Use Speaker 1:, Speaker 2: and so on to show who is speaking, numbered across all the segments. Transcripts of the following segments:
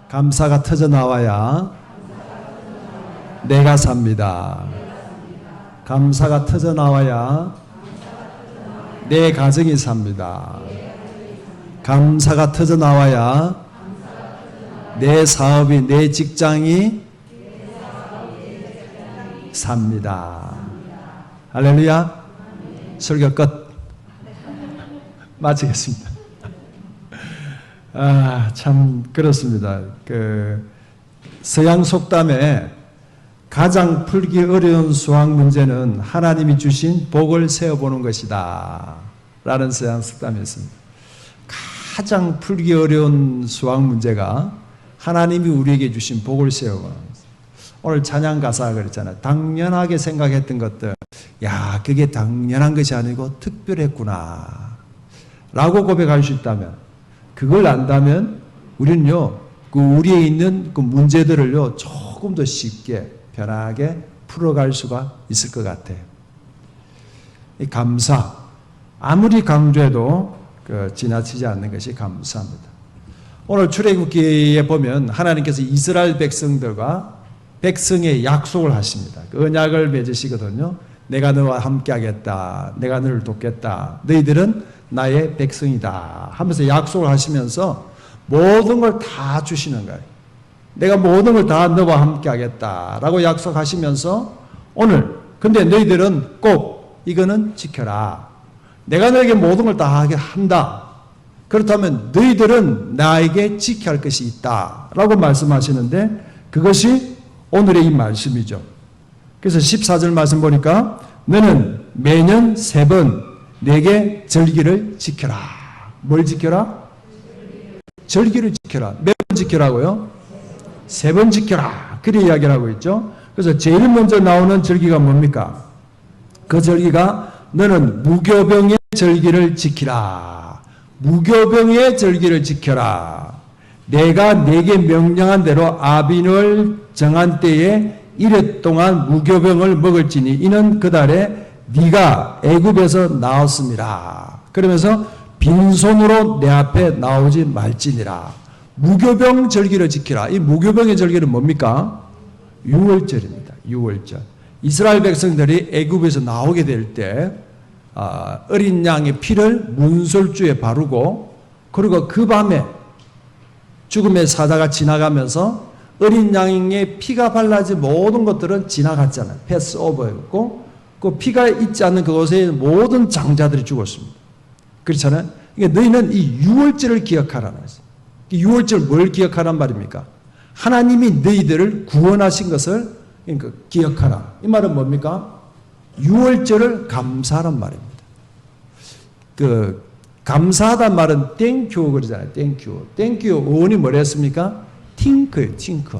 Speaker 1: 감사가 터져 나와야 내가 삽니다. 감사가 터져 나와야 내 가정이 삽니다. 감사가 터져 나와야 내 사업이, 내 직장이 삽니다. 할렐루야. 설교 끝. 마치겠습니다. 참 그렇습니다. 서양 속담에 가장 풀기 어려운 수학 문제는 하나님이 주신 복을 세어보는 것이다 라는 서양 속담이 있습니다. 가장 풀기 어려운 수학 문제가 하나님이 우리에게 주신 복을 세어보는 것입니다. 오늘 찬양 가사가 그랬잖아요. 당연하게 생각했던 것들, 야, 그게 당연한 것이 아니고 특별했구나 라고 고백할 수 있다면, 그걸 안다면 우리는요, 우리에 있는 그 문제들을요, 조금 더 쉽게 편하게 풀어갈 수가 있을 것 같아요. 이 감사, 아무리 강조해도 지나치지 않는 것이 감사입니다. 오늘 출애굽기에 보면 하나님께서 이스라엘 백성들과 백성의 약속을 하십니다. 그 언약을 맺으시거든요. 내가 너와 함께 하겠다. 내가 너를 돕겠다. 너희들은 나의 백성이다 하면서 약속을 하시면서 모든 걸 다 주시는 거예요. 내가 모든 걸 다 너와 함께 하겠다라고 약속하시면서 오늘 근데 너희들은 꼭 이거는 지켜라. 내가 너에게 모든 걸 다 하게 한다. 그렇다면 너희들은 나에게 지켜야 할 것이 있다라고 말씀하시는데 그것이 오늘의 이 말씀이죠. 그래서 14절 말씀 보니까 너는 매년 3번 내게 절기를 지켜라. 뭘 지켜라? 절기를 지켜라. 몇 번 지켜라고요? 3번 지켜라. 그렇게 이야기를 하고 있죠. 그래서 제일 먼저 나오는 절기가 뭡니까? 그 절기가 너는 무교병의 절기를 지키라. 무교병의 절기를 지켜라. 내가 네게 명령한 대로 아비늘 정한 때에 이래 동안 무교병을 먹을지니 이는 그달에 네가 애굽에서 나왔습니다. 그러면서 빈손으로 내 앞에 나오지 말지니라. 무교병 절기를 지키라. 이 무교병의 절기는 뭡니까? 유월절입니다. 유월절. 이스라엘 백성들이 애굽에서 나오게 될 때 어린 양의 피를 문설주에 바르고 그리고 그 밤에 죽음의 사자가 지나가면서 어린 양의 피가 발라진 모든 것들은 지나갔잖아요. 패스오버였고 그 피가 있지 않는 그곳에 모든 장자들이 죽었습니다. 그렇잖아요. 그러니까 너희는 이 유월절을 기억하라는 거죠. 유월절 뭘 기억하란 말입니까? 하나님이 너희들을 구원하신 것을 그러니까 기억하라. 이 말은 뭡니까? 유월절을 감사하란 말입니다. 감사하단 말은 땡큐 그러잖아요. 땡큐. 땡큐 어원이 뭐랬습니까? 팅크예요. 팅크.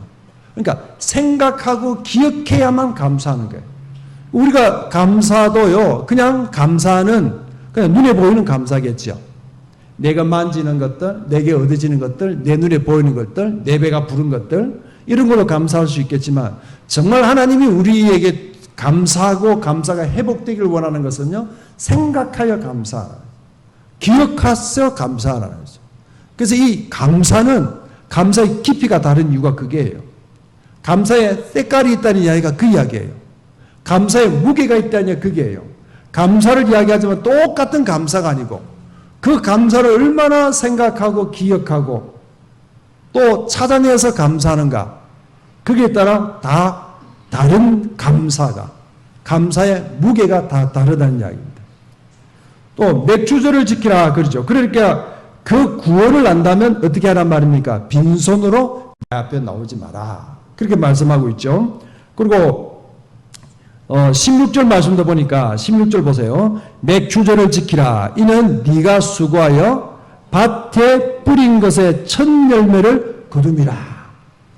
Speaker 1: 그러니까 생각하고 기억해야만 감사하는 거예요. 우리가 감사도요. 그냥 감사는 그냥 눈에 보이는 감사겠죠. 내가 만지는 것들, 내게 얻어지는 것들, 내 눈에 보이는 것들, 내 배가 부른 것들 이런 걸로 감사할 수 있겠지만 정말 하나님이 우리에게 감사하고 감사가 회복되기를 원하는 것은요. 생각하여 감사하라. 기억하여 감사하라는 거죠. 그래서 이 감사는 감사의 깊이가 다른 이유가 그게예요. 감사에 때깔이 있다는 이야기가 그 이야기예요. 감사에 무게가 있다는 이야기가 그게예요. 감사를 이야기하지만 똑같은 감사가 아니고 그 감사를 얼마나 생각하고 기억하고 또 찾아내서 감사하는가 거기에 따라 다 다른 감사가 감사의 무게가 다 다르다는 이야기입니다. 또 맥주절을 지키라 그러죠. 그러니까 그 구원을 안다면 어떻게 하란 말입니까? 빈손으로 내 앞에 나오지 마라. 그렇게 말씀하고 있죠. 그리고 16절 말씀도 보니까 16절 보세요. 맥주절을 지키라. 이는 네가 수고하여 밭에 뿌린 것의 첫 열매를 거둠이라.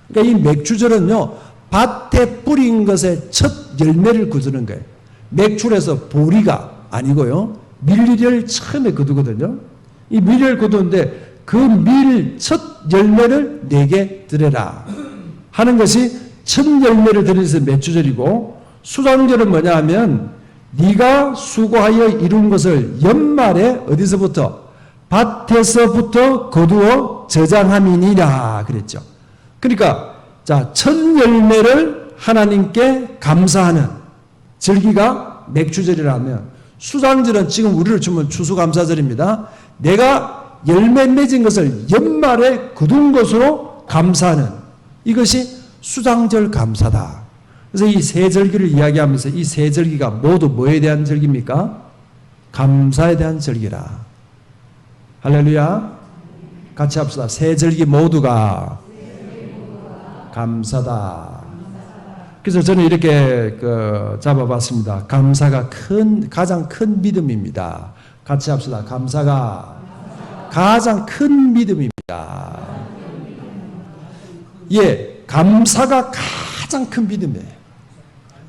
Speaker 1: 그러니까 이 맥주절은요. 밭에 뿌린 것의 첫 열매를 거두는 거예요. 맥출에서 보리가 아니고요. 밀리를 처음에 거두거든요. 이 밀을 거두는데 그 밀 첫 열매를 내게 드려라 하는 것이 첫 열매를 드리는 맥주절이고 수장절은 뭐냐 하면 네가 수고하여 이룬 것을 연말에 어디서부터? 밭에서부터 거두어 저장함이니라 그랬죠. 그러니까 자, 첫 열매를 하나님께 감사하는 절기가 맥주절이라면, 수장절은 지금 우리를 주면 추수감사절입니다. 내가 열매 맺은 것을 연말에 거둔 것으로 감사하는, 이것이 수장절 감사다. 그래서 이 세 절기를 이야기하면서 이 세 절기가 모두 뭐에 대한 절기입니까? 감사에 대한 절기라. 할렐루야. 같이 합시다. 세 절기 모두가 감사다. 그래서 저는 이렇게 잡아봤습니다. 감사가 가장 큰 믿음입니다. 같이 합시다. 감사가 가장 큰 믿음입니다. 예, 감사가 가장 큰 믿음이에요.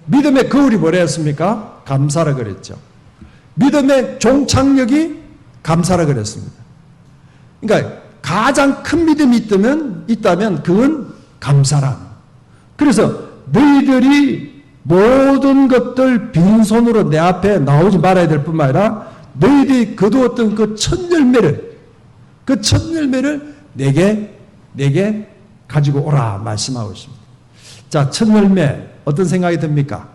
Speaker 1: 믿음의 거울이 뭐라 했습니까? 감사라 그랬죠. 믿음의 종착역이 감사라 그랬습니다. 그러니까 가장 큰 믿음이 있다면 그건 감사라. 그래서 너희들이 모든 것들 빈손으로 내 앞에 나오지 말아야 될 뿐만 아니라 너희들이 거두었던 그 첫 열매를 내게 가지고 오라 말씀하고 있습니다. 자, 첫 열매 어떤 생각이 듭니까?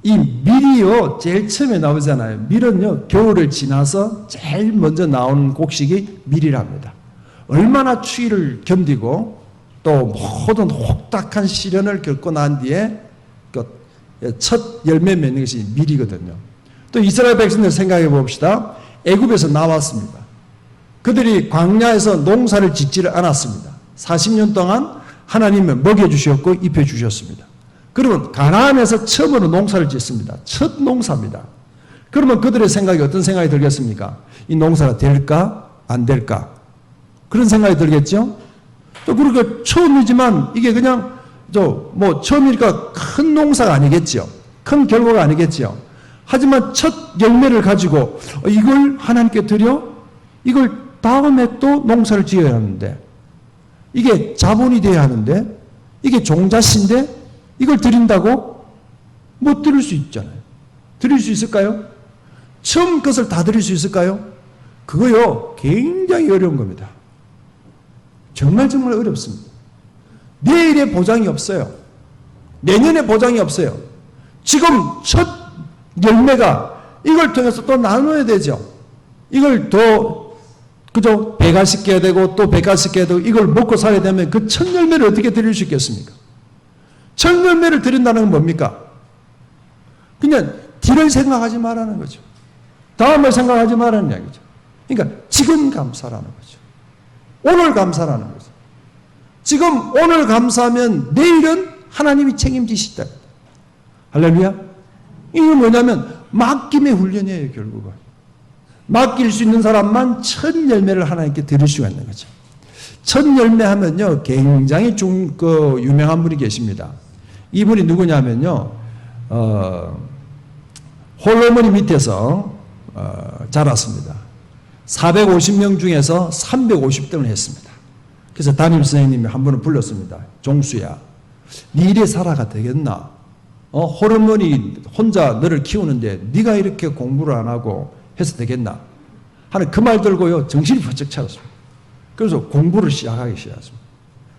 Speaker 1: 이 밀이요, 제일 처음에 나오잖아요. 밀은요, 겨울을 지나서 제일 먼저 나오는 곡식이 밀이랍니다. 얼마나 추위를 견디고 또 모든 혹독한 시련을 겪고 난 뒤에 첫 열매 맺는 것이 밀이거든요. 또 이스라엘 백성들 생각해 봅시다. 애굽에서 나왔습니다. 그들이 광야에서 농사를 짓지를 않았습니다. 40년 동안 하나님은 먹여주셨고 입혀주셨습니다. 그러면 가나안에서 처음으로 농사를 짓습니다. 첫 농사입니다. 그러면 그들의 생각이 어떤 생각이 들겠습니까? 이 농사가 될까 안 될까? 그런 생각이 들겠죠? 또 그렇게 처음이지만 이게 그냥 처음이니까 큰 농사가 아니겠죠. 큰 결과가 아니겠죠. 하지만 첫 열매를 가지고 이걸 하나님께 드려? 이걸 다음에 또 농사를 지어야 하는데, 이게 자본이 돼야 하는데, 이게 종자씨인데 이걸 드린다고? 못 드릴 수 있잖아요. 드릴 수 있을까요? 처음 것을 다 드릴 수 있을까요? 그거요, 굉장히 어려운 겁니다. 정말 어렵습니다. 내일의 보장이 없어요. 내년의 보장이 없어요. 지금 첫 열매가 이걸 통해서 또 나눠야 되죠. 이걸 그죠? 배가시켜야 되고 또 배가시켜야 되고 이걸 먹고 살아야 되면 그 첫 열매를 어떻게 드릴 수 있겠습니까? 첫 열매를 드린다는 건 뭡니까? 그냥 뒤를 생각하지 말라는 거죠. 다음을 생각하지 말라는 이야기죠. 그러니까 지금 감사라는 거죠. 오늘 감사라는 거죠. 지금 오늘 감사하면 내일은 하나님이 책임지시다. 할렐루야. 이게 뭐냐면 맡김의 훈련이에요, 결국은. 맡길 수 있는 사람만 첫 열매를 하나님께 드릴 수가 있는 거죠. 첫 열매 하면요, 굉장히 유명한 분이 계십니다. 이분이 누구냐면요, 홀로머니 밑에서 자랐습니다. 450명 중에서 350등을 했습니다. 그래서 담임 선생님이 한 분을 불렀습니다. 종수야, 네 일에 살아가 되겠나? 홀어머니 혼자 너를 키우는데 네가 이렇게 공부를 안 하고 해서 되겠나? 하는 그 말 들고요, 정신이 번쩍 차렸습니다. 그래서 공부를 시작하기 시작했습니다.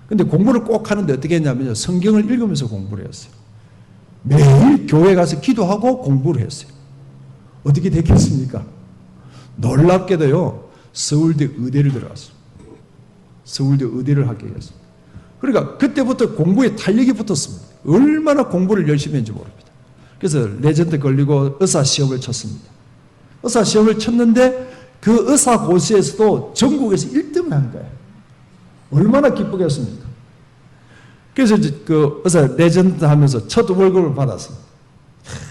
Speaker 1: 근데 공부를 꼭 하는데 어떻게 했냐면요, 성경을 읽으면서 공부를 했어요. 매일 교회 가서 기도하고 공부를 했어요. 어떻게 됐겠습니까? 놀랍게도요, 서울대 의대를 들어갔어요. 서울대 의대를 하게 됐습니다. 그러니까 그때부터 공부에 탄력이 붙었습니다. 얼마나 공부를 열심히 했는지 모릅니다. 그래서 레전드 걸리고 의사 시험을 쳤습니다. 의사 시험을 쳤는데 그 의사 고시에서도 전국에서 1등을 한 거예요. 얼마나 기쁘겠습니까? 그래서 그 의사 레전드 하면서 첫 월급을 받았어요.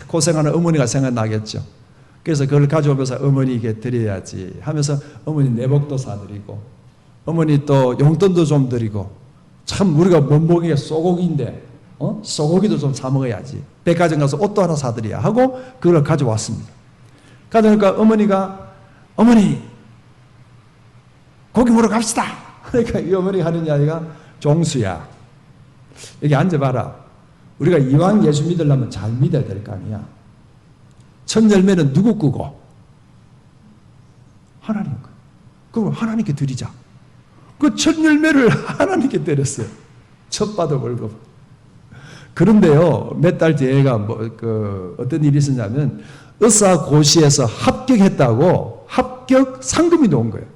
Speaker 1: 고생하는 어머니가 생각나겠죠. 그래서 그걸 가져오면서 어머니에게 드려야지 하면서 어머니 내복도 사드리고 어머니 또 용돈도 좀 드리고, 참 우리가 몸무게가 소고기인데 소고기도 좀 사 먹어야지, 백화점 가서 옷도 하나 사드려야 하고 그걸 가져왔습니다. 가져오니까 어머니가 어머니 고기 먹으러 갑시다. 그러니까 이 어머니가 하는 이야기가, 종수야 여기 앉아봐라. 우리가 이왕 예수 믿으려면 잘 믿어야 될 거 아니야. 첫 열매는 누구 거고? 하나님 거. 그럼 하나님께 드리자. 그 첫 열매를 하나님께 드렸어요. 첫 받은 월급. 그런데요, 몇 달 뒤에가 어떤 일이 있었냐면, 의사고시에서 합격했다고 합격 상금이 나온 거예요.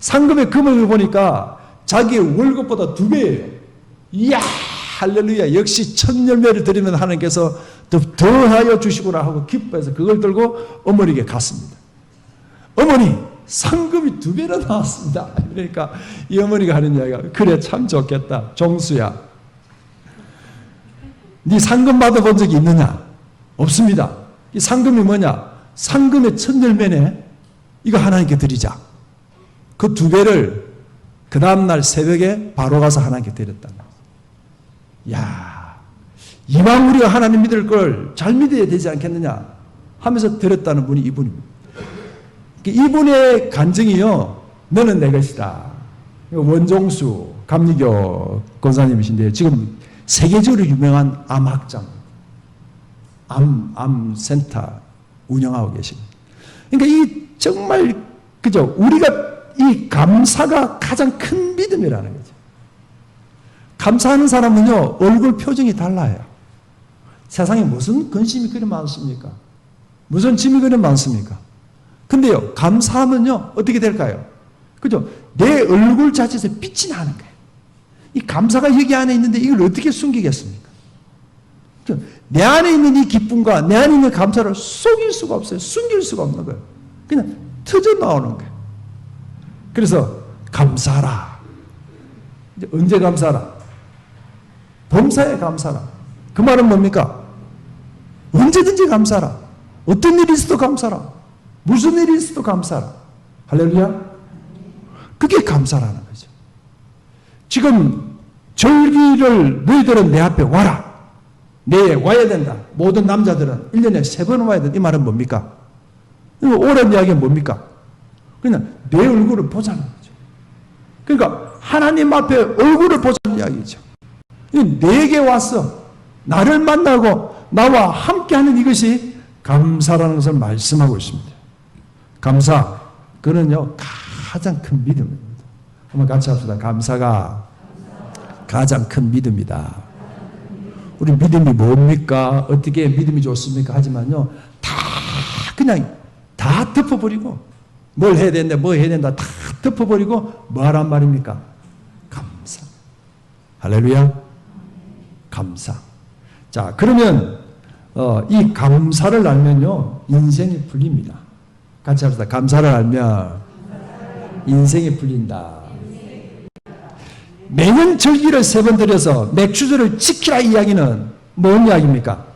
Speaker 1: 상금의 금액을 보니까 자기의 월급보다 2배예요. 이야, 할렐루야. 역시 첫 열매를 드리면 하나님께서 더하여 주시구나 하고 기뻐해서 그걸 들고 어머니에게 갔습니다. 어머니, 상금이 2배나 나왔습니다. 그러니까 이 어머니가 하는 이야기가, 그래, 참 좋겠다. 종수야, 네 상금 받아본 적이 있느냐? 없습니다. 이 상금이 뭐냐? 상금의 첫 열매네. 이거 하나님께 드리자. 그 2배를 그 다음날 새벽에 바로 가서 하나님께 드렸다. 야, 이왕 우리가 하나님 믿을 걸 잘 믿어야 되지 않겠느냐 하면서 드렸다는 분이 이분입니다. 이분의 간증이요, 너는 내 것이다. 원종수 감리교 권사님이신데 지금 세계적으로 유명한 암학장, 암센터 운영하고 계십니다. 그러니까 이 정말 그죠? 우리가 이 감사가 가장 큰 믿음이라는 거죠. 감사하는 사람은요, 얼굴 표정이 달라요. 세상에 무슨 근심이 그리 많습니까? 무슨 짐이 그리 많습니까? 근데요, 감사하면요, 어떻게 될까요? 그죠? 내 얼굴 자체에서 빛이 나는 거예요. 이 감사가 여기 안에 있는데 이걸 어떻게 숨기겠습니까? 내 안에 있는 이 기쁨과 내 안에 있는 감사를 속일 수가 없어요. 숨길 수가 없는 거예요. 그냥 터져 나오는 거예요. 그래서 감사하라. 이제 언제 감사하라? 범사에 감사하라. 그 말은 뭡니까? 언제든지 감사하라. 어떤 일이 있어도 감사하라. 무슨 일이 있어도 감사하라. 할렐루야. 그게 감사라는 거죠. 지금 절기를 너희들은 내 앞에 와라. 내 와야 된다. 모든 남자들은 1년에 3번 와야 된다. 이 말은 뭡니까? 오랜 이야기는 뭡니까? 그냥 내 얼굴을 보자는 거죠. 그러니까 하나님 앞에 얼굴을 보자는 이야기죠. 내게 와서 나를 만나고 나와 함께하는 이것이 감사라는 것을 말씀하고 있습니다. 감사, 그는요 가장 큰 믿음입니다. 한번 같이 합시다. 감사가 가장 큰 믿음이다. 우리 믿음이 뭡니까? 어떻게 믿음이 좋습니까? 하지만요, 그냥 다 덮어버리고, 뭘 해야 된다, 뭐 해야 된다, 다 덮어버리고, 뭐 하란 말입니까? 감사. 할렐루야. 감사. 자, 그러면, 이 감사를 알면요, 인생이 풀립니다. 같이 합시다. 감사를 알면, 인생이 풀린다. 매년 절기를 3번 드려서 맥주절을 지키라 이야기는 뭔 이야기입니까?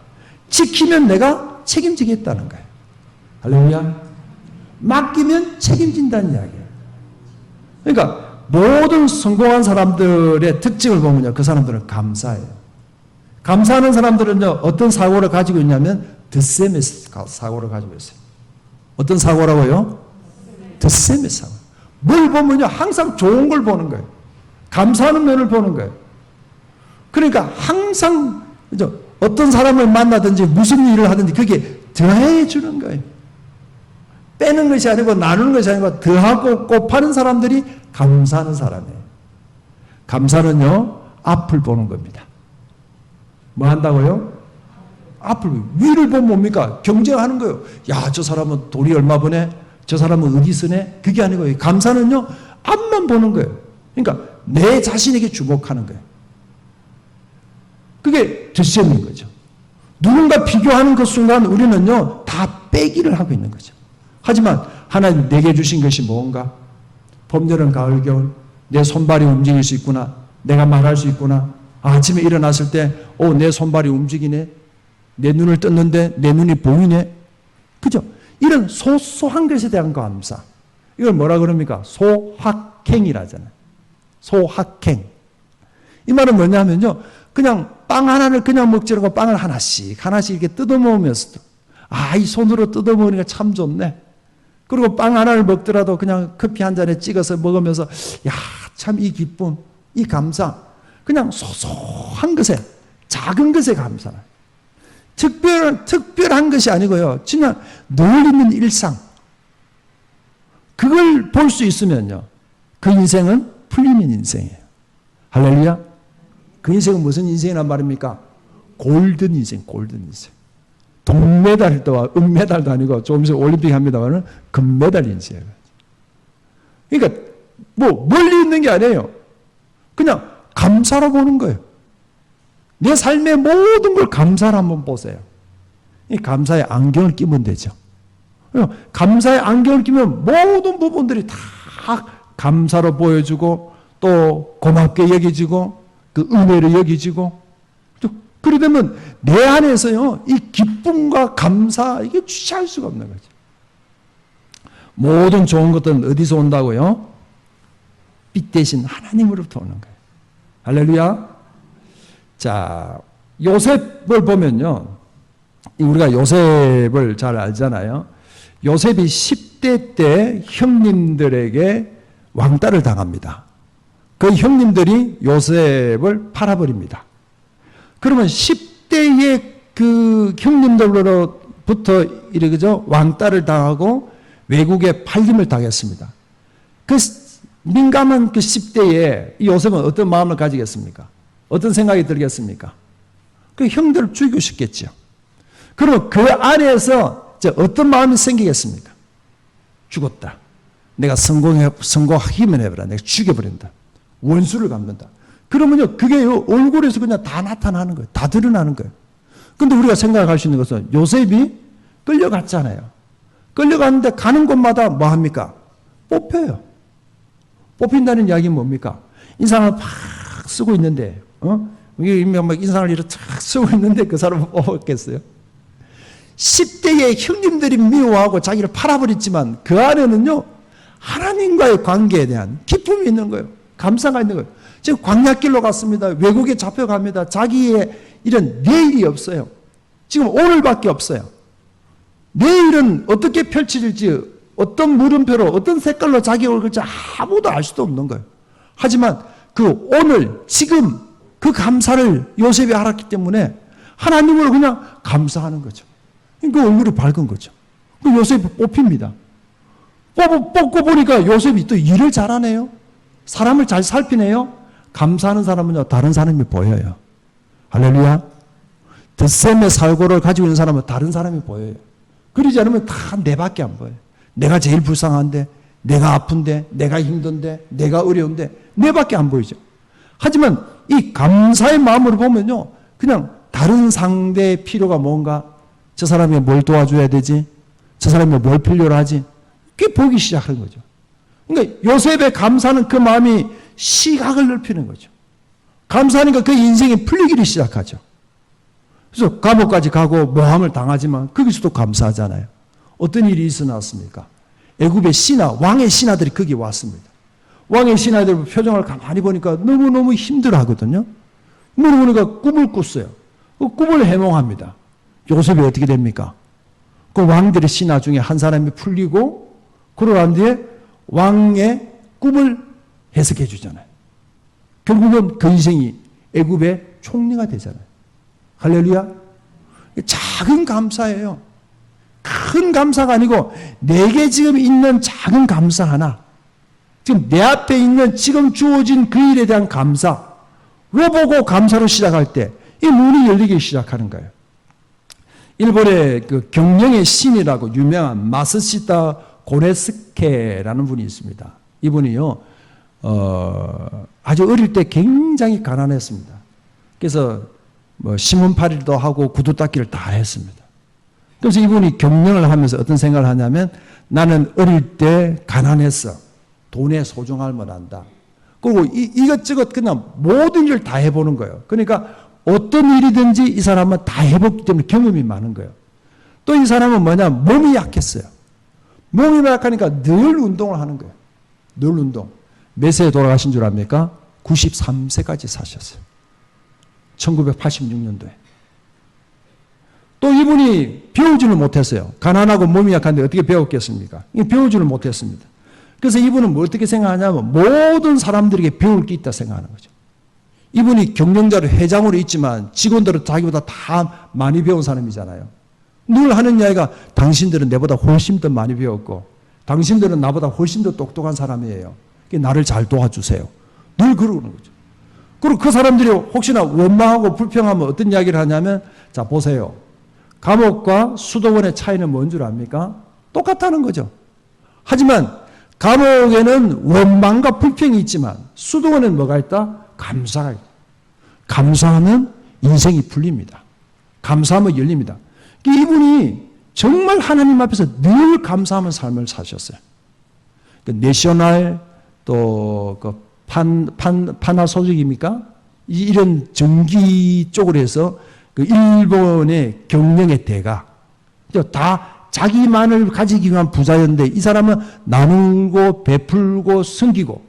Speaker 1: 지키면 내가 책임지겠다는 거예요. 할렐루야. 맡기면 책임진다는 이야기예요. 그러니까 모든 성공한 사람들의 특징을 보면요, 그 사람들은 감사해요. 감사하는 사람들은요, 어떤 사고를 가지고 있냐면 덧셈의 사고를 가지고 있어요. 어떤 사고라고요? 덧셈의 사고. 뭘 보면요, 항상 좋은 걸 보는 거예요. 감사하는 면을 보는 거예요. 그러니까 항상 어떤 사람을 만나든지 무슨 일을 하든지 그게 더해 주는 거예요. 빼는 것이 아니고 나누는 것이 아니고 더하고 곱하는 사람들이 감사하는 사람이에요. 감사는요, 앞을 보는 겁니다. 뭐 한다고요? 앞을, 위를 보면 뭡니까? 경쟁하는 거예요. 야, 저 사람은 돈이 얼마 버네? 저 사람은 어디 쓰네? 그게 아니고요. 감사는요, 앞만 보는 거예요. 그러니까 내 자신에게 주목하는 거예요. 그게 덧셈인 거죠. 누군가 비교하는 그 순간 우리는요, 다 빼기를 하고 있는 거죠. 하지만 하나님 내게 주신 것이 뭔가? 봄, 여름, 가을, 겨울, 내 손발이 움직일 수 있구나. 내가 말할 수 있구나. 아침에 일어났을 때, 내 손발이 움직이네. 내 눈을 떴는데 내 눈이 보이네. 그죠? 이런 소소한 것에 대한 감사. 이걸 뭐라 그럽니까? 소확행이라잖아요. 소확행. 이 말은 뭐냐면요, 그냥 빵 하나를 그냥 먹지 않고 빵을 하나씩 이렇게 뜯어먹으면서도, 이 손으로 뜯어먹으니까 참 좋네. 그리고 빵 하나를 먹더라도 그냥 커피 한 잔에 찍어서 먹으면서, 참 이 기쁨, 이 감사, 그냥 소소한 것에, 작은 것에 감사. 특별한 것이 아니고요, 그냥 늘 있는 일상. 그걸 볼 수 있으면요, 그 인생은 풀리는 인생이에요. 할렐루야. 그 인생은 무슨 인생이란 말입니까? 골든 인생, 골든 인생. 동메달도 은메달도 아니고 조금 있으면 올림픽 합니다만 금메달 인생이에요. 그러니까 뭐 멀리 있는 게 아니에요. 그냥 감사로 보는 거예요. 내 삶의 모든 걸 감사로 한번 보세요. 이 감사의 안경을 끼면 되죠. 감사의 안경을 끼면 모든 부분들이 다 감사로 보여주고 또 고맙게 여겨지고 그 은혜로 여겨지고 그러게 되면 내 안에서요 이 기쁨과 감사 이게 주체할 수가 없는 거죠. 모든 좋은 것들은 어디서 온다고요? 빛 대신 하나님으로부터 오는 거예요. 할렐루야. 자, 요셉을 보면요. 우리가 요셉을 잘 알잖아요. 요셉이 10대 때 형님들에게 왕따를 당합니다. 그 형님들이 요셉을 팔아버립니다. 그러면 10대의 그 형님들로부터 이러죠 왕따를 당하고 외국에 팔림을 당했습니다. 그 민감한 그 10대에 요셉은 어떤 마음을 가지겠습니까? 어떤 생각이 들겠습니까? 그 형들을 죽이고 싶겠죠. 그럼 그 안에서 어떤 마음이 생기겠습니까? 죽었다. 내가 성공하기만 해봐라. 내가 죽여버린다. 원수를 갚는다. 그러면요, 그게 얼굴에서 그냥 다 나타나는 거예요. 다 드러나는 거예요. 근데 우리가 생각할 수 있는 것은 요셉이 끌려갔잖아요. 끌려갔는데 가는 곳마다 뭐 합니까? 뽑혀요. 뽑힌다는 이야기는 뭡니까? 인상을 팍 쓰고 있는데, 이게 막 인상을 이렇게 탁 쓰고 있는데 그 사람을 뽑았겠어요? 10대의 형님들이 미워하고 자기를 팔아버렸지만 그 안에는요, 하나님과의 관계에 대한 기쁨이 있는 거예요. 감사가 있는 거예요. 지금 광야길로 갔습니다. 외국에 잡혀갑니다. 자기의 이런 내일이 없어요. 지금 오늘밖에 없어요. 내일은 어떻게 펼쳐질지, 어떤 물음표로, 어떤 색깔로 자기 얼굴지 아무도 알 수도 없는 거예요. 하지만 그 오늘, 지금 그 감사를 요셉이 알았기 때문에 하나님으로 그냥 감사하는 거죠. 그 얼굴이 밝은 거죠. 그 요셉이 뽑힙니다. 뽑고 보니까 요셉이 또 일을 잘하네요. 사람을 잘 살피네요. 감사하는 사람은요, 다른 사람이 보여요. 할렐루야. 덧셈의 살고를 가지고 있는 사람은 다른 사람이 보여요. 그러지 않으면 다 내밖에 안 보여요. 내가 제일 불쌍한데, 내가 아픈데, 내가 힘든데, 내가 어려운데, 내밖에 안 보이죠. 하지만 이 감사의 마음으로 보면요, 그냥 다른 상대의 필요가 뭔가, 저 사람이 뭘 도와줘야 되지? 저 사람이 뭘 필요로 하지? 그게 보기 시작하는 거죠. 그러니까 요셉의 감사는 그 마음이 시각을 넓히는 거죠. 감사하니까 그 인생이 풀리기를 시작하죠. 그래서 감옥까지 가고 모함을 당하지만 거기서도 감사하잖아요. 어떤 일이 있어놨습니까? 애굽의 신하, 왕의 신하들이 거기 왔습니다. 왕의 신하들 표정을 가만히 보니까 너무너무 힘들어하거든요. 그러니까 꿈을 꿨어요. 그 꿈을 해몽합니다. 요셉이 어떻게 됩니까? 그 왕들의 신하 중에 한 사람이 풀리고 그러고 난 뒤에 왕의 꿈을 해석해 주잖아요. 결국은 그 인생이 애굽의 총리가 되잖아요. 할렐루야. 작은 감사예요. 큰 감사가 아니고 내게 지금 있는 작은 감사 하나, 지금 내 앞에 있는 지금 주어진 그 일에 대한 감사, 왜 보고 감사로 시작할 때 이 문이 열리기 시작하는 거예요. 일본의 그 경영의 신이라고 유명한 마스시타 고레스케라는 분이 있습니다. 이분이요, 아주 어릴 때 굉장히 가난했습니다. 그래서 뭐 신문팔이도 하고 구두 닦기를 다 했습니다. 그래서 이분이 경영을 하면서 어떤 생각을 하냐면, 나는 어릴 때 가난했어. 돈의 소중함을 안다. 그리고 이것저것 그냥 모든 일을 다 해보는 거예요. 그러니까 어떤 일이든지 이 사람은 다 해봤기 때문에 경험이 많은 거예요. 또 이 사람은 뭐냐, 몸이 약했어요. 몸이 약하니까 늘 운동을 하는 거예요. 늘 운동. 몇 세에 돌아가신 줄 압니까? 93세까지 사셨어요. 1986년도에. 또 이분이 배우지를 못했어요. 가난하고 몸이 약한데 어떻게 배웠겠습니까? 배우지를 못했습니다. 그래서 이분은 뭐 어떻게 생각하냐면 모든 사람들에게 배울 게 있다 생각하는 거죠. 이분이 경영자로 회장으로 있지만 직원들은 자기보다 다 많이 배운 사람이잖아요. 늘 하는 이야기가 당신들은 내보다 훨씬 더 많이 배웠고 당신들은 나보다 훨씬 더 똑똑한 사람이에요. 나를 잘 도와주세요. 늘 그러는 거죠. 그리고 그 사람들이 혹시나 원망하고 불평하면 어떤 이야기를 하냐면, 자, 보세요. 감옥과 수도원의 차이는 뭔 줄 압니까? 똑같다는 거죠. 하지만 감옥에는 원망과 불평이 있지만 수도원에는 뭐가 있다? 감사가 있다. 감사하면 인생이 풀립니다. 감사하면 열립니다. 이분이 정말 하나님 앞에서 늘 감사하는 삶을 사셨어요. 그 내셔널 또그 파나소직입니까? 이런 전기 쪽으로 해서 그 일본의 경영의 대가 다 자기만을 가지기 위한 부자였는데 이 사람은 나누고 베풀고 섬기고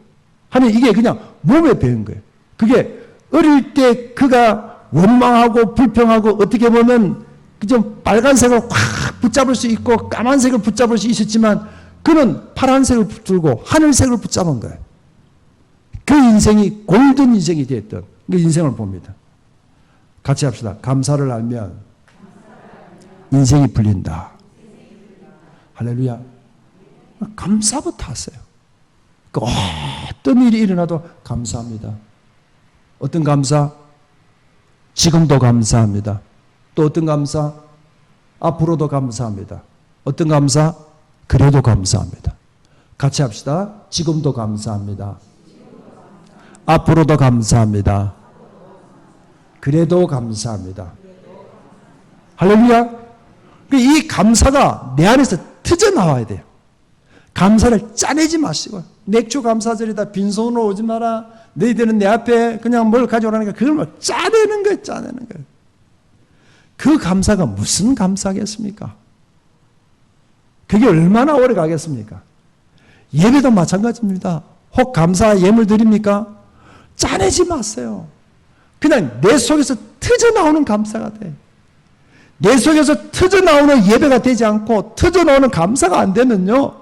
Speaker 1: 하는 이게 그냥 몸에 배운 거예요. 그게 어릴 때 그가 원망하고 불평하고 어떻게 보면 좀 빨간색을 확 붙잡을 수 있고 까만색을 붙잡을 수 있었지만 그는 파란색을 붙들고 하늘색을 붙잡은 거예요. 그 인생이 골든 인생이 됐던 그 인생을 봅니다. 같이 합시다. 감사를 알면 인생이 풀린다. 할렐루야. 감사부터 하세요. 어떤 일이 일어나도 감사합니다. 어떤 감사? 지금도 감사합니다. 또 어떤 감사? 앞으로도 감사합니다. 어떤 감사? 그래도 감사합니다. 같이 합시다. 지금도 감사합니다. 앞으로도 감사합니다. 그래도 감사합니다. 할렐루야. 이 감사가 내 안에서 터져나와야 돼요. 감사를 짜내지 마시고 맥주 감사절이다 빈손으로 오지 마라. 너희들은 내 앞에 그냥 뭘 가져오라니까 그걸 막 짜내는 거예요. 짜내는 거예요. 그 감사가 무슨 감사겠습니까? 그게 얼마나 오래 가겠습니까? 예배도 마찬가지입니다. 혹 감사 예물 드립니까? 짜내지 마세요. 그냥 내 속에서 터져나오는 감사가 돼. 내 속에서 터져나오는 예배가 되지 않고 터져나오는 감사가 안 되면요.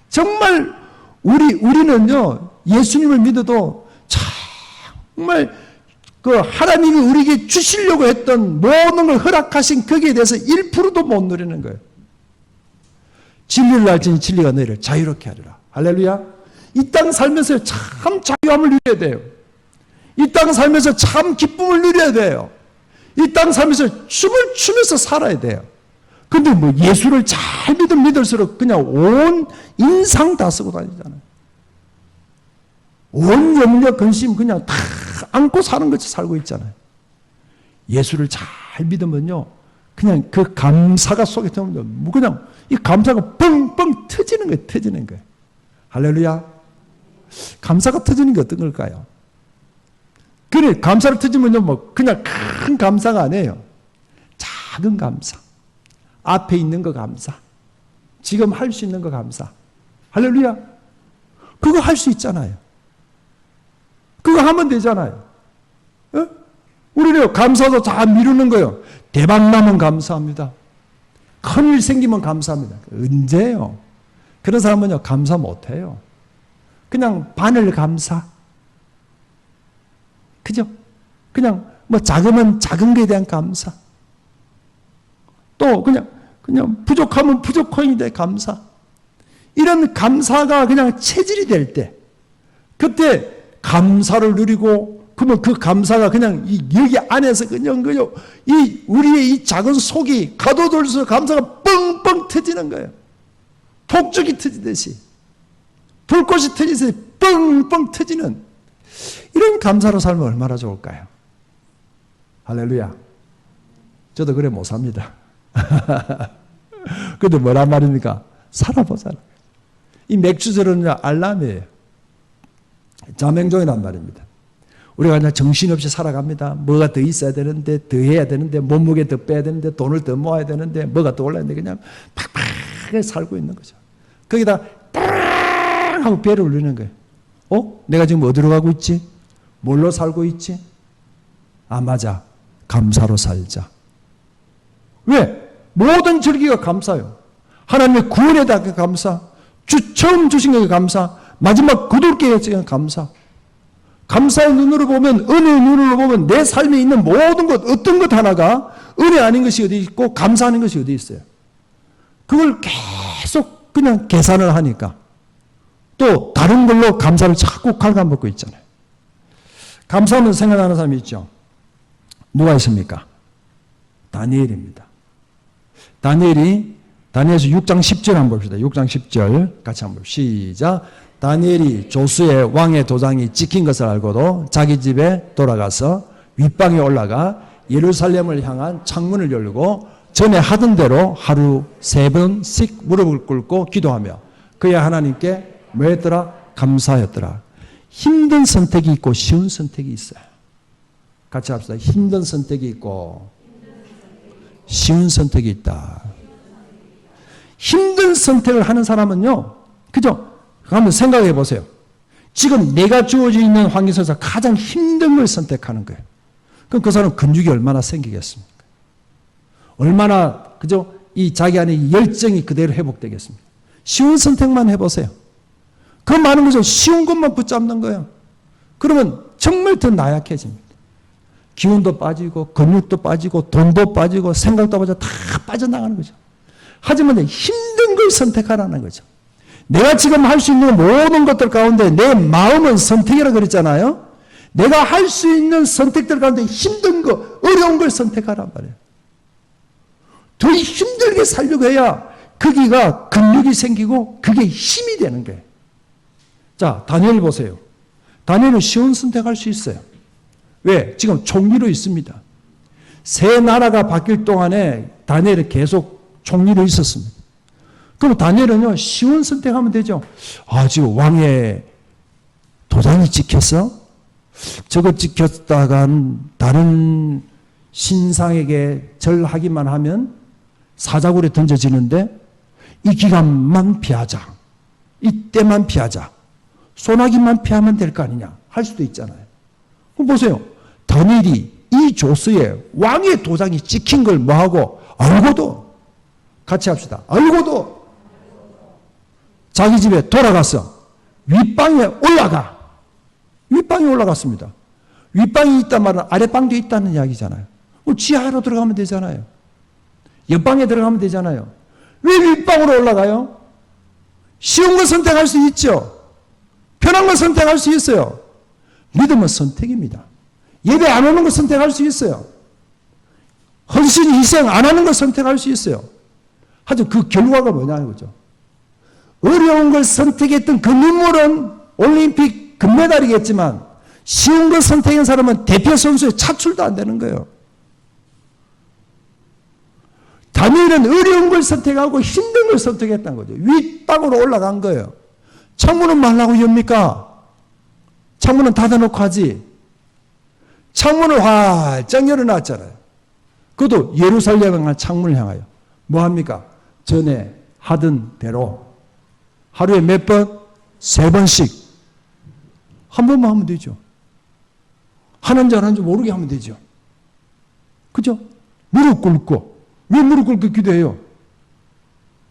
Speaker 1: 정말 우리는요. 예수님을 믿어도 정말 그 하나님이 우리에게 주시려고 했던 모든 걸 허락하신 거기에 대해서 1%도 못 누리는 거예요. 진리를 알지니 진리가 너희를 자유롭게 하리라. 할렐루야. 이 땅 살면서 참 자유함을 누려야 돼요. 이 땅 살면서 참 기쁨을 누려야 돼요. 이 땅 살면서 춤을 추면서 살아야 돼요. 근데 뭐 예수를 잘 믿을수록 그냥 온 인상 다 쓰고 다니잖아요. 온 염려 근심 그냥 다 안고 사는 것이 살고 있잖아요. 예수를 잘 믿으면요. 그냥 그 감사가 속에 들어오면 그냥 이 감사가 뻥뻥 터지는 거예요. 터지는 거예요. 할렐루야. 감사가 터지는 게 어떤 걸까요? 그래 감사를 터지면요. 뭐 그냥 큰 감사가 아니에요. 작은 감사. 앞에 있는 거 감사. 지금 할 수 있는 거 감사. 할렐루야. 그거 할 수 있잖아요. 그거 하면 되잖아요. 어? 우리는 감사도 다 미루는 거예요. 대박 나면 감사합니다. 큰일 생기면 감사합니다. 언제요? 그런 사람은요, 감사 못해요. 그냥 바늘 감사. 그죠? 그냥 뭐 작으면 작은 것에 대한 감사. 또 그냥 부족하면 부족함에 대한 감사. 이런 감사가 그냥 체질이 될 때, 그때 감사를 누리고, 그러면 그 감사가 그냥 여기 안에서 그냥 우리의 이 작은 속이 가둬들어서 감사가 뻥뻥 터지는 거예요. 폭죽이 터지듯이, 불꽃이 터지듯이 뻥뻥 터지는 이런 감사로 살면 얼마나 좋을까요? 할렐루야. 저도 그래 못 삽니다. 근데 뭐란 말입니까? 살아보잖아. 이 맥주절은 알람이에요. 자명종이란 말입니다. 우리가 그냥 정신없이 살아갑니다. 뭐가 더 있어야 되는데, 더 해야 되는데, 몸무게 더 빼야 되는데, 돈을 더 모아야 되는데, 뭐가 더 올라야 되는데, 그냥 팍팍하게 살고 있는 거죠. 거기다 땅 하고 배를 울리는 거예요. 내가 지금 어디로 가고 있지? 뭘로 살고 있지? 아, 맞아. 감사로 살자. 왜? 모든 절기가 감사요. 하나님의 구원에 대한 감사, 처음 주신 것에 감사, 마지막 거둘 대한 감사. 감사의 눈으로 보면, 은혜의 눈으로 보면 내 삶에 있는 모든 것, 어떤 것 하나가 은혜 아닌 것이 어디 있고 감사하는 것이 어디 있어요. 그걸 계속 그냥 계산을 하니까 또 다른 걸로 감사를 자꾸 갉아먹고 있잖아요. 감사하면 생각나는 사람이 있죠. 누가 있습니까? 다니엘입니다. 다니엘서 6장 10절 한번 봅시다. 6장 10절 같이 한번 시작. 다니엘이 조수의 왕의 도장이 찍힌 것을 알고도 자기 집에 돌아가서 윗방에 올라가 예루살렘을 향한 창문을 열고 전에 하던 대로 하루 3번씩 무릎을 꿇고 기도하며 그의 하나님께 뭐 했더라? 감사하였더라. 힘든 선택이 있고 쉬운 선택이 있어요. 같이 합시다. 힘든 선택이 있고 쉬운 선택이 있다. 힘든 선택을 하는 사람은요, 그죠? 한번 생각해 보세요. 지금 내가 주어져 있는 환경에서 가장 힘든 걸 선택하는 거예요. 그럼 그 사람은 근육이 얼마나 생기겠습니까? 얼마나, 그죠? 이 자기 안에 열정이 그대로 회복되겠습니까? 쉬운 선택만 해보세요. 그 많은 것을 쉬운 것만 붙잡는 거예요. 그러면 정말 더 나약해집니다. 기운도 빠지고, 근육도 빠지고, 돈도 빠지고, 생각도 빠져 다 빠져나가는 거죠. 하지만 힘든 걸 선택하라는 거죠. 내가 지금 할 수 있는 모든 것들 가운데 내 마음은 선택이라고 그랬잖아요. 내가 할 수 있는 선택들 가운데 힘든 거, 어려운 걸 선택하란 말이에요. 더 힘들게 살려고 해야 거기가 근육이 생기고 그게 힘이 되는 거예요. 자, 다니엘 보세요. 다니엘은 쉬운 선택할 수 있어요. 왜? 지금 총리로 있습니다. 새 나라가 바뀔 동안에 다니엘은 계속 총리로 있었습니다. 그럼 다니엘은요, 쉬운 선택하면 되죠. 아, 지금 왕의 도장이 찍혔어? 저거 찍혔다간 다른 신상에게 절하기만 하면 사자굴에 던져지는데 이 기간만 피하자. 이때만 피하자. 소나기만 피하면 될 거 아니냐. 할 수도 있잖아요. 그럼 보세요. 다니엘이 이 조서에 왕의 도장이 찍힌 걸 뭐하고 알고도 같이 합시다. 알고도 자기 집에 돌아가서 윗방에 올라가. 윗방에 올라갔습니다. 윗방이 있단 말은 아랫방도 있다는 이야기잖아요. 지하로 들어가면 되잖아요. 옆방에 들어가면 되잖아요. 왜 윗방으로 올라가요? 쉬운 거 선택할 수 있죠. 편한 거 선택할 수 있어요. 믿음은 선택입니다. 예배 안 오는 거 선택할 수 있어요. 헌신, 희생 안 하는 거 선택할 수 있어요. 하지만 그 결과가 뭐냐는 거죠. 어려운 걸 선택했던 그 눈물은 올림픽 금메달이겠지만 쉬운 걸 선택한 사람은 대표 선수에 차출도 안 되는 거예요. 다니엘은 어려운 걸 선택하고 힘든 걸 선택했다는 거죠. 윗방으로 올라간 거예요. 창문은 말라고 엽니까? 창문은 닫아놓고 하지. 창문을 활짝 열어놨잖아요. 그것도 예루살렘을 향한 창문을 향하여. 뭐 합니까? 전에 하던 대로 하루에 몇 번? 3번씩. 한 번만 하면 되죠. 하는지 안 하는지 모르게 하면 되죠. 그죠? 무릎 꿇고. 왜 무릎 꿇고 기도해요?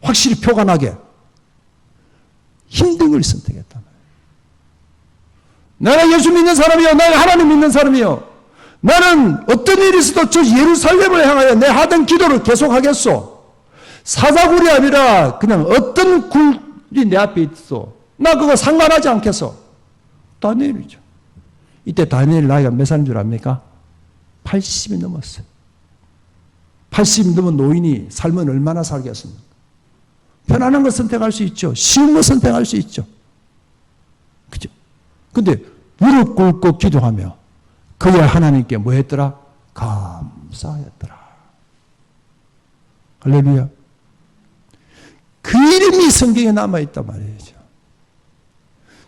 Speaker 1: 확실히 표가 나게. 힘든 걸 선택했단 말이에요. 나는 예수 믿는 사람이요. 나는 하나님 믿는 사람이요. 나는 어떤 일이 있어도 저 예루살렘을 향하여 내 하던 기도를 계속하겠소. 사자굴이 아니라 그냥 어떤 굴이 내 앞에 있어. 나 그거 상관하지 않겠어. 다니엘이죠. 이때 다니엘 나이가 몇 살인 줄 압니까? 80이 넘었어요. 80이 넘은 노인이 삶은 얼마나 살겠습니까? 편안한 걸 선택할 수 있죠. 쉬운 걸 선택할 수 있죠. 그죠? 근데 무릎 꿇고 기도하며 그의 하나님께 뭐 했더라? 감사하였더라. 할렐루야. 그 이름이 성경에 남아있단 말이죠.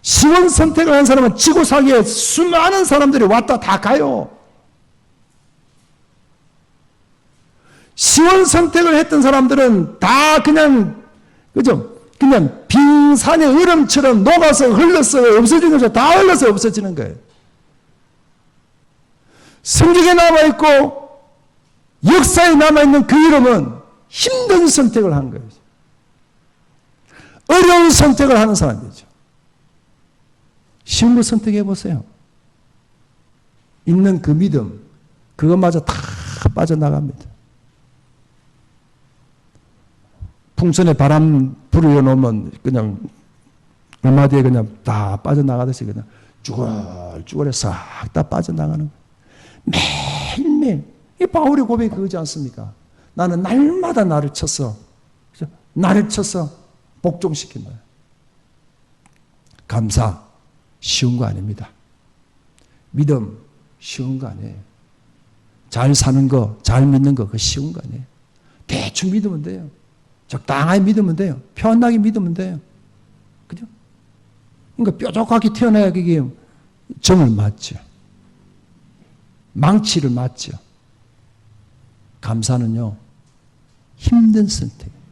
Speaker 1: 쉬운 선택을 한 사람은 지구상에 수많은 사람들이 왔다 다 가요. 쉬운 선택을 했던 사람들은 다 그냥, 그죠? 그냥 빙산의 얼음처럼 녹아서 흘러서 없어지는 거죠. 다 흘러서 없어지는 거예요. 성경에 남아있고 역사에 남아있는 그 이름은 힘든 선택을 한 거예요. 어려운 선택을 하는 사람이죠. 쉬운 걸 선택해 보세요. 있는 그 믿음, 그것마저 다 빠져나갑니다. 풍선에 바람 불어놓으면 그냥 얼마 뒤에 그냥 다 빠져나가듯이 그냥 쭈글쭈글해 싹 다 빠져나가는 거예요. 매일매일. 이 바울의 고백이 그거지 않습니까? 나는 날마다 나를 쳤어. 나를 쳐서 복종시킨 거예요. 감사 쉬운 거 아닙니다. 믿음 쉬운 거 아니에요. 잘 사는 거, 잘 믿는 거 그거 쉬운 거 아니에요. 대충 믿으면 돼요. 적당하게 믿으면 돼요. 편하게 믿으면 돼요. 그죠? 그러니까 뾰족하게 태어나야 그게 정을 맞죠. 망치를 맞죠. 감사는요, 힘든 선택입니다.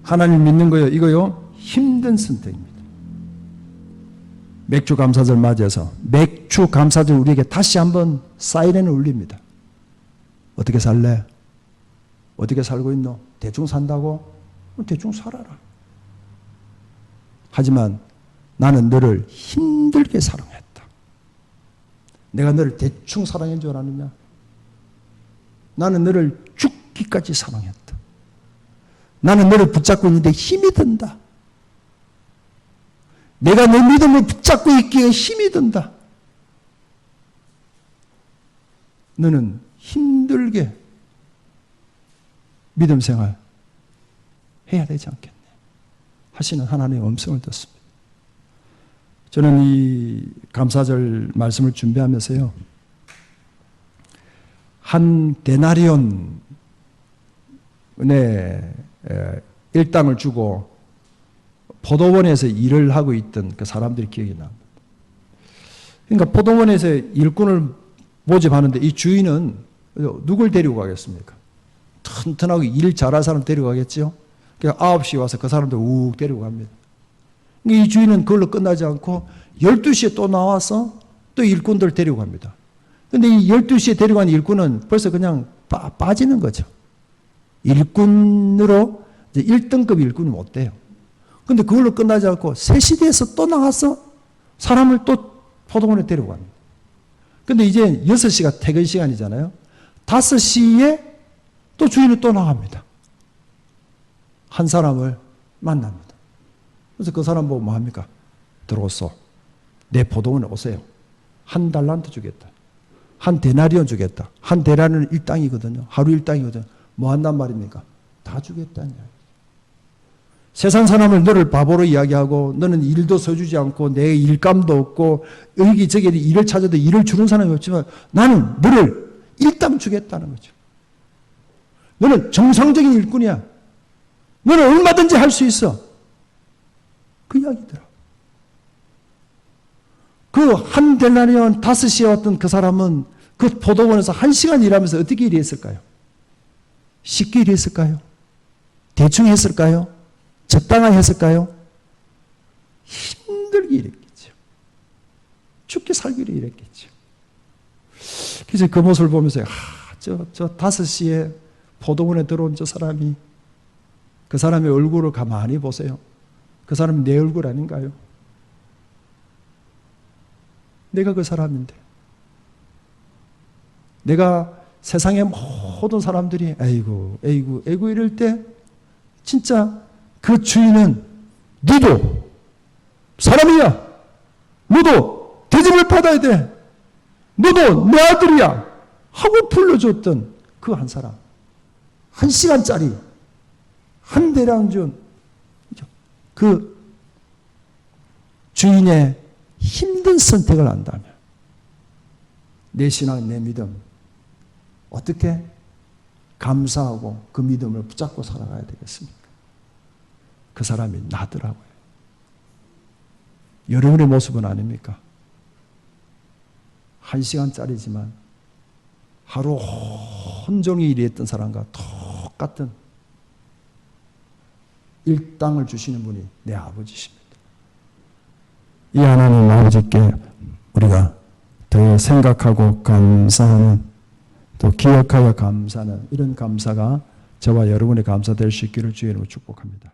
Speaker 1: 하나님 믿는 거요, 이거요, 힘든 선택입니다. 맥주 감사절 맞이해서 맥주 감사절 우리에게 다시 한번 사이렌을 울립니다. 어떻게 살래? 어떻게 살고 있노? 대충 산다고? 대충 살아라. 하지만 나는 너를 힘들게 사랑했다. 내가 너를 대충 사랑한 줄 아느냐? 나는 너를 죽기까지 사랑했다. 나는 너를 붙잡고 있는데 힘이 든다. 내가 내 믿음을 붙잡고 있기에 힘이 든다. 너는 힘들게 믿음 생활 해야 되지 않겠네 하시는 하나님의 음성을 듣습니다. 저는 이 감사절 말씀을 준비하면서요, 한 데나리온의 일당을 주고 포도원에서 일을 하고 있던 그 사람들이 기억이 납니다. 그러니까 포도원에서 일꾼을 모집하는데 이 주인은 누굴 데리고 가겠습니까? 튼튼하고 일 잘할 사람 데리고 가겠죠? 그러니까 9시에 와서 그 사람들 욱 데리고 갑니다. 이 주인은 그걸로 끝나지 않고 12시에 또 나와서 또 일꾼들 데리고 갑니다. 근데 이 12시에 데리고 간 일꾼은 벌써 그냥 빠지는 거죠. 일꾼으로 이제 1등급 일꾼이 못 돼요. 근데 그걸로 끝나지 않고 3시 돼서 또 나가서 사람을 또 포도원에 데리고 갑니다. 근데 이제 6시가 퇴근 시간이잖아요. 5시에 또 주인이 또 나갑니다. 한 사람을 만납니다. 그래서 그 사람 보고 뭐 합니까? 들어오소. 내 포도원에 오세요. 한 달란트 주겠다. 한 데나리온 주겠다. 한 데나리온은 일당이거든요. 하루 일당이거든요. 뭐 한단 말입니까? 다 주겠다는 이야기. 세상 사람을 너를 바보로 이야기하고 너는 일도 써주지 않고 내 일감도 없고 여기저기 일을 찾아도 일을 주는 사람이 없지만 나는 너를 일당 주겠다는 거죠. 너는 정상적인 일꾼이야. 너는 얼마든지 할 수 있어. 그 이야기더라. 그 한 데나리온 5시에 왔던 그 사람은 그 포도원에서 1시간 일하면서 어떻게 일했을까요? 쉽게 일했을까요? 대충 했을까요? 적당하게 했을까요? 힘들게 일했겠죠. 죽게 살기로 일했겠죠. 그래서 그 모습을 보면서 저 5시에 포도원에 들어온 저 사람이, 그 사람의 얼굴을 가만히 보세요. 그 사람이 내 얼굴 아닌가요? 내가 그 사람인데. 내가 세상의 모든 사람들이 에이구 이럴 때 진짜 그 주인은 너도 사람이야. 너도 대접을 받아야 돼. 너도 내 아들이야. 하고 불러줬던 그 한 사람. 1시간짜리 한 대량 준 그 주인의 힘든 선택을 한다면 내 신앙, 내 믿음 어떻게 감사하고 그 믿음을 붙잡고 살아가야 되겠습니까? 그 사람이 나더라고요. 여러분의 모습은 아닙니까? 1시간짜리지만 하루 온종일 일했던 사람과 똑같은 일당을 주시는 분이 내 아버지십니다. 이 하나님 아버지께 우리가 더 생각하고 감사하는, 또 기억하여 감사하는 이런 감사가 저와 여러분의 감사 될 수 있기를 주의 이름으로 축복합니다.